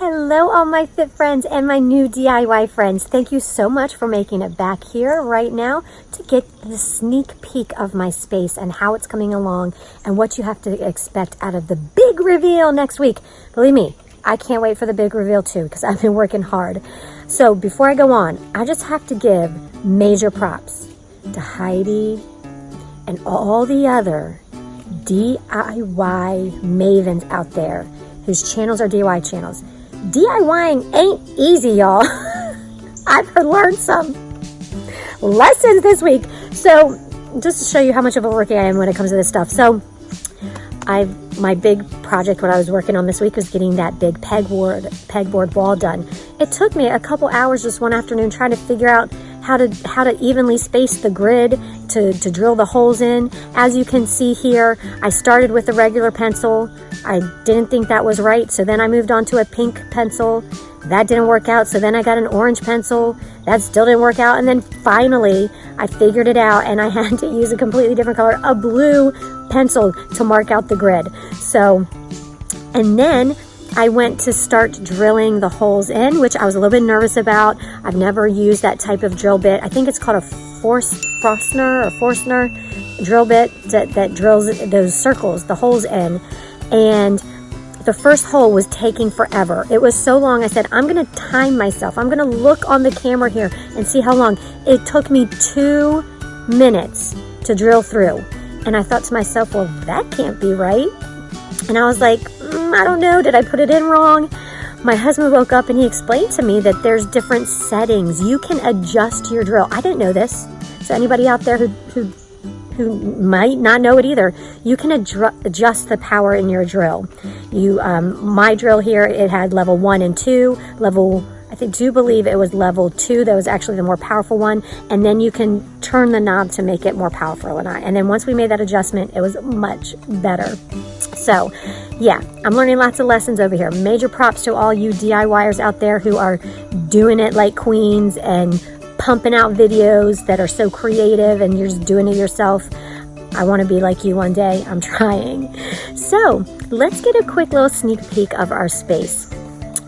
Hello all my fit friends and my new DIY friends. Thank you so much for making it back here right now to get the sneak peek of my space and how it's coming along and what you have to expect out of the big reveal next week. Believe me, I can't wait for the big reveal too because I've been working hard. So before I go on, I just have to give major props to Heidi and all the other DIY mavens out there whose channels are DIY channels. DIYing ain't easy, y'all. I've learned some lessons this week. So just to show you how much of a rookie I am when it comes to this stuff. So my big project, what I was working on this week, was getting that big pegboard wall done. It took me a couple hours just one afternoon trying to figure out how to evenly space the grid to drill the holes in. As you can see here, I started with a regular pencil. I didn't think that was right, so then I moved on to a pink pencil. That didn't work out, so then I got an orange pencil. That still didn't work out, and then finally I figured it out and I had to use a completely different color, a blue pencil, to mark out the grid. So, and then I went to start drilling the holes in, which I was a little bit nervous about. I've never used that type of drill bit. I think it's called a Forstner drill bit that drills those circles, the holes in. And the first hole was taking forever. It was so long, I said, I'm gonna time myself. I'm gonna look on the camera here and see how long. It took me 2 minutes to drill through. And I thought to myself, well, that can't be right. And I was like, I don't know, did I put it in wrong? My husband woke up and he explained to me that there's different settings. You can adjust your drill. I didn't know this. So anybody out there who might not know it either, you can adjust the power in your drill. My drill here, it had level 1 and 2. I do believe it was level 2 that was actually the more powerful one, and then you can turn the knob to make it more powerful. And then once we made that adjustment, it was much better. So yeah, I'm learning lots of lessons over here. Major props to all you DIYers out there who are doing it like queens and pumping out videos that are so creative and you're just doing it yourself. I want to be like you one day. I'm trying. So let's get a quick little sneak peek of our space.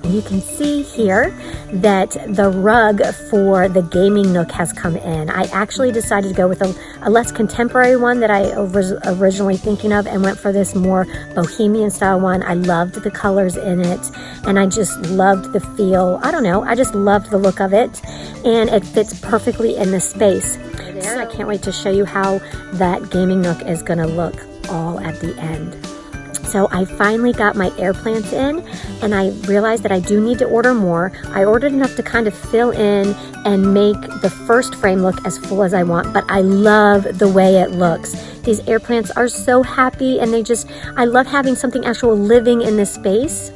You can see here that the rug for the gaming nook has come in. I actually decided to go with a less contemporary one that I was originally thinking of and went for this more bohemian style one. I loved the colors in it and I just loved the feel. I don't know, I just loved the look of it and it fits perfectly in the space. There, I can't wait to show you how that gaming nook is gonna look all at the end. So I finally got my air plants in and I realized that I do need to order more. I ordered enough to kind of fill in and make the first frame look as full as I want, but I love the way it looks. These air plants are so happy and I love having something actual living in this space.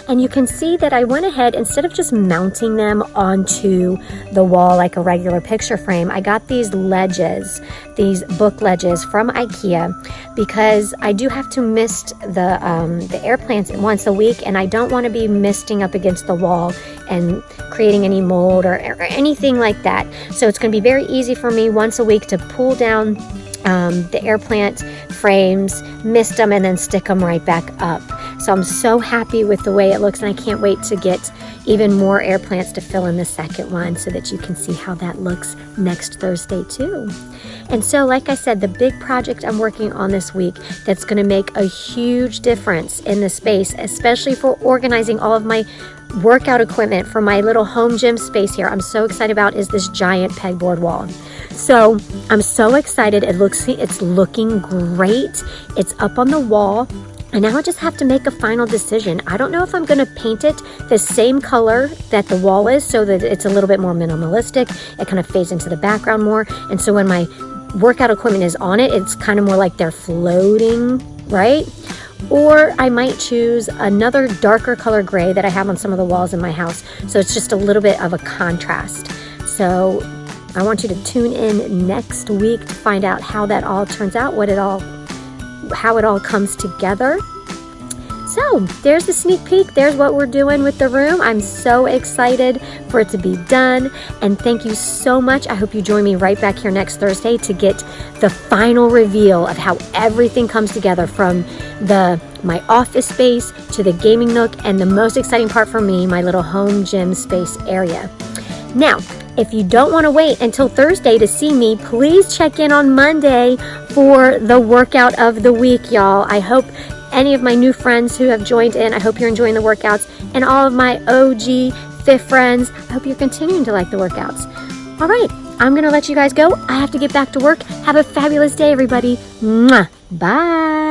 And you can see that I went ahead, instead of just mounting them onto the wall like a regular picture frame, I got these ledges, these book ledges from IKEA, because I do have to mist the air plants once a week, and I don't want to be misting up against the wall and creating any mold or anything like that. So it's going to be very easy for me once a week to pull down the air plant frames, mist them, and then stick them right back up. So I'm so happy with the way it looks, and I can't wait to get even more air plants to fill in the second one so that you can see how that looks next Thursday too. And so, like I said, the big project I'm working on this week that's going to make a huge difference in the space, especially for organizing all of my workout equipment for my little home gym space here, I'm so excited about, is this giant pegboard wall. So I'm so excited. It's looking great. It's up on the wall. And now I just have to make a final decision. I don't know if I'm going to paint it the same color that the wall is so that it's a little bit more minimalistic. It kind of fades into the background more. And so when my workout equipment is on it, it's kind of more like they're floating, right? Or I might choose another darker color gray that I have on some of the walls in my house. So it's just a little bit of a contrast. So I want you to tune in next week to find out how that all turns out, how it all comes together. So there's a sneak peek. There's what we're doing with the room. I'm so excited for it to be done. And thank you so much. I hope you join me right back here next Thursday to get the final reveal of how everything comes together, from my office space to the gaming nook, and the most exciting part for me, my little home gym space area. Now, if you don't want to wait until Thursday to see me, please check in on Monday for the workout of the week, y'all. I hope any of my new friends who have joined in, I hope you're enjoying the workouts. And all of my OG Fifth friends, I hope you're continuing to like the workouts. All right, I'm going to let you guys go. I have to get back to work. Have a fabulous day, everybody. Mwah. Bye.